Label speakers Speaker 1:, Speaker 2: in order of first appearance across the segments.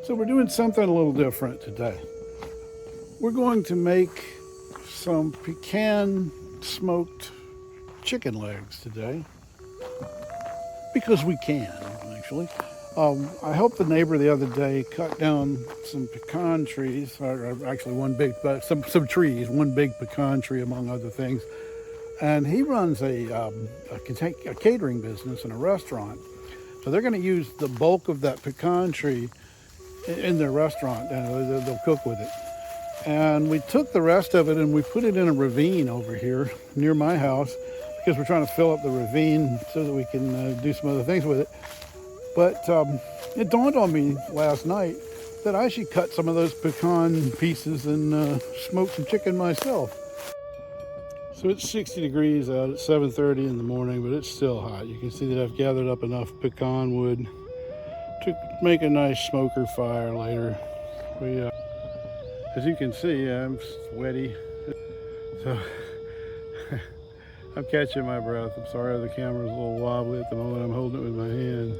Speaker 1: So we're doing something a little different today. We're going to make some pecan-smoked chicken legs today, because we can, actually. I helped the neighbor the other day cut down some pecan trees, or actually some trees, one big pecan tree among other things. And he runs a catering business and a restaurant. So they're going to use the bulk of that pecan tree in their restaurant, and they'll cook with it. And we took the rest of it and we put it in a ravine over here near my house, because we're trying to fill up the ravine so that we can do some other things with it. But it dawned on me last night that I should cut some of those pecan pieces and smoke some chicken myself. So it's 60 degrees out at 7:30 in the morning, but it's still hot. You can see that I've gathered up enough pecan wood to make a nice smoker fire later. As you can see, I'm sweaty. So I'm catching my breath. I'm sorry the camera's a little wobbly at the moment. I'm holding it with my hand.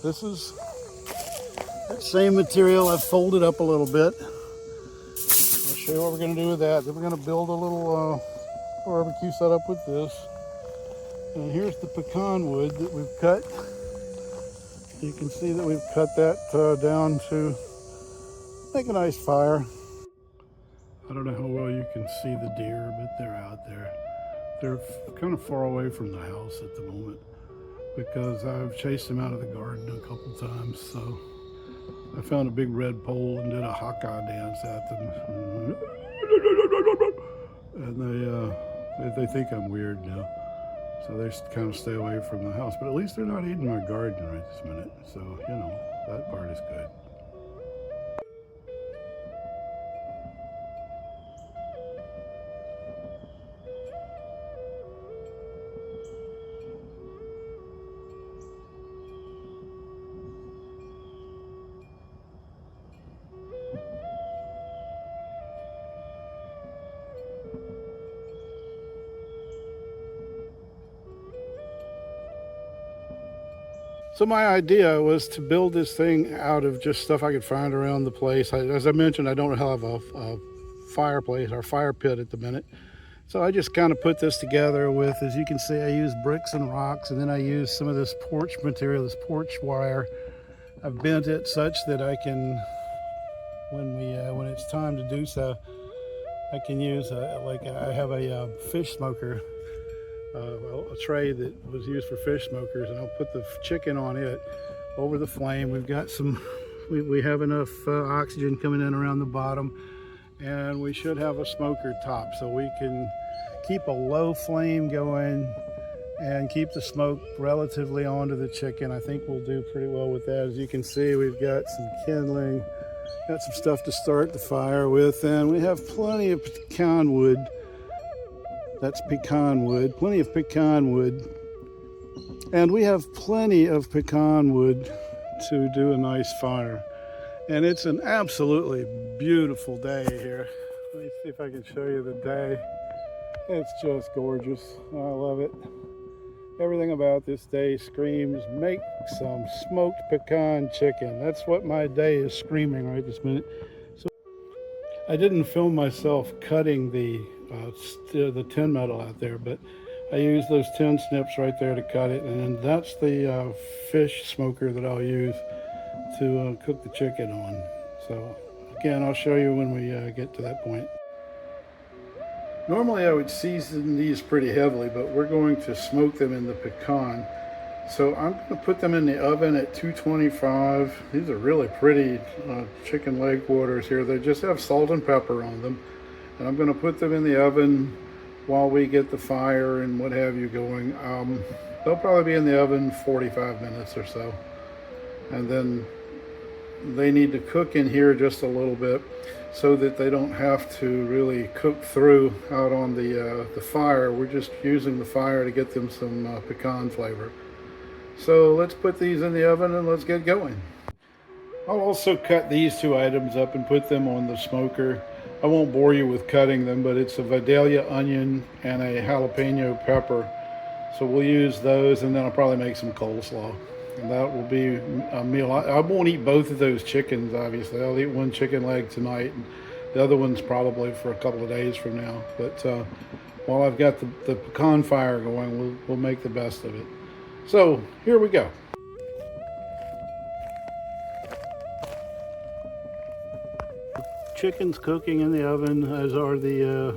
Speaker 1: This is that same material. I've folded up a little bit. I'll show you what we're going to do with that. Then we're going to build a little barbecue setup with this. And here's the pecan wood that we've cut. You can see that we've cut that down to make a nice fire. I don't know how well you can see the deer, but they're out there. They're kind of far away from the house at the moment because I've chased them out of the garden a couple times. So I found a big red pole and did a haka dance at them. And they think I'm weird now. So they kind of stay away from the house. But at least they're not eating my garden right this minute. So, you know, that part is good. So my idea was to build this thing out of just stuff I could find around the place. As I mentioned, I don't have a fireplace or fire pit at the minute. So I just kind of put this together with, as you can see, I use bricks and rocks, and then I use some of this porch material, this porch wire. I've bent it such that I can, when it's time to do so, I can use I have a fish smoker. A tray that was used for fish smokers, and I'll put the chicken on it over the flame. We've got we have enough oxygen coming in around the bottom, and we should have a smoker top, so we can keep a low flame going and keep the smoke relatively onto the chicken. I think we'll do pretty well with that. As you can see, we've got some kindling, got some stuff to start the fire with, and we have plenty of pecan wood. That's pecan wood, plenty of pecan wood. And we have plenty of pecan wood to do a nice fire. And it's an absolutely beautiful day here. Let me see if I can show you the day. It's just gorgeous. I love it. Everything about this day screams, make some smoked pecan chicken. That's what my day is screaming right this minute. So I didn't film myself cutting the tin metal out there, but I use those tin snips right there to cut it, and then that's the fish smoker that I'll use to cook the chicken on. So again, I'll show you when we get to that point. Normally I would season these pretty heavily, but we're going to smoke them in the pecan. So I'm going to put them in the oven at 225. These are really pretty chicken leg quarters here. They just have salt and pepper on them. And I'm going to put them in the oven while we get the fire and what have you going. They'll probably be in the oven 45 minutes or so. And then they need to cook in here just a little bit so that they don't have to really cook through out on the fire. We're just using the fire to get them some pecan flavor. So let's put these in the oven and let's get going. I'll also cut these two items up and put them on the smoker. I won't bore you with cutting them, but it's a Vidalia onion and a jalapeno pepper. So we'll use those, and then I'll probably make some coleslaw. And that will be a meal. I won't eat both of those chickens, obviously. I'll eat one chicken leg tonight, and the other one's probably for a couple of days from now. But while I've got the pecan fire going, we'll make the best of it. So here we go. Chicken's cooking in the oven, as are the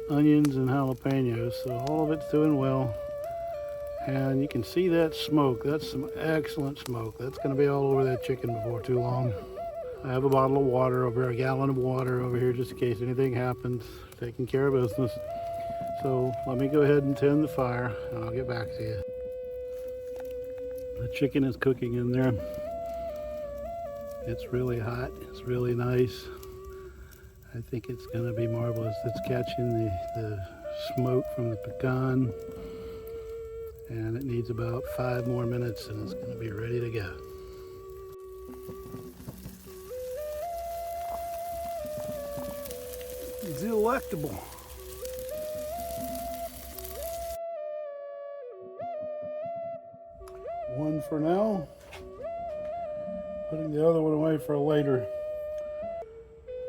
Speaker 1: onions and jalapenos. So all of it's doing well. And you can see that smoke. That's some excellent smoke. That's going to be all over that chicken before too long. I have a bottle of water over, a gallon of water over here just in case anything happens. Taking care of business. So let me go ahead and tend the fire and I'll get back to you. The chicken is cooking in there. It's really hot. It's really nice. I think it's going to be marvelous. It's catching the smoke from the pecan. And it needs about 5 more minutes and it's going to be ready to go. Delectable. One for now. Putting the other one away for later.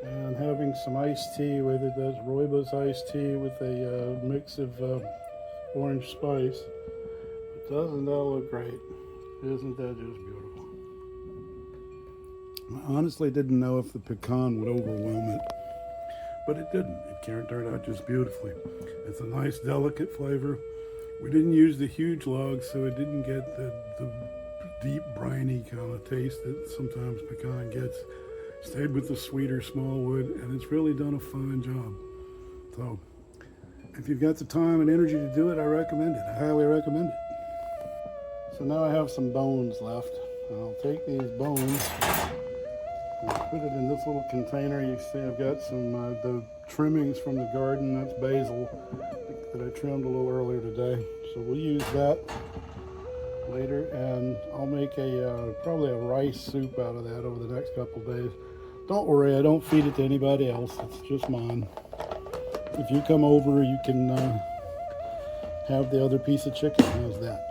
Speaker 1: And having some iced tea with it. That's rooibos iced tea with a mix of orange spice. Doesn't that look great? Isn't that just beautiful? I honestly didn't know if the pecan would overwhelm it, but it didn't. It turned out just beautifully. It's a nice, delicate flavor. We didn't use the huge logs, so it didn't get the deep, briny kind of taste that sometimes pecan gets. Stayed with the sweeter small wood, and it's really done a fine job. So, if you've got the time and energy to do it, I recommend it. I highly recommend it. So now I have some bones left. I'll take these bones and put it in this little container. You see I've got some the trimmings from the garden. That's basil that I trimmed a little earlier today. So we'll use that later, and I'll make probably a rice soup out of that over the next couple of days. Don't worry, I don't feed it to anybody else. It's just mine. If you come over, you can have the other piece of chicken. How's that?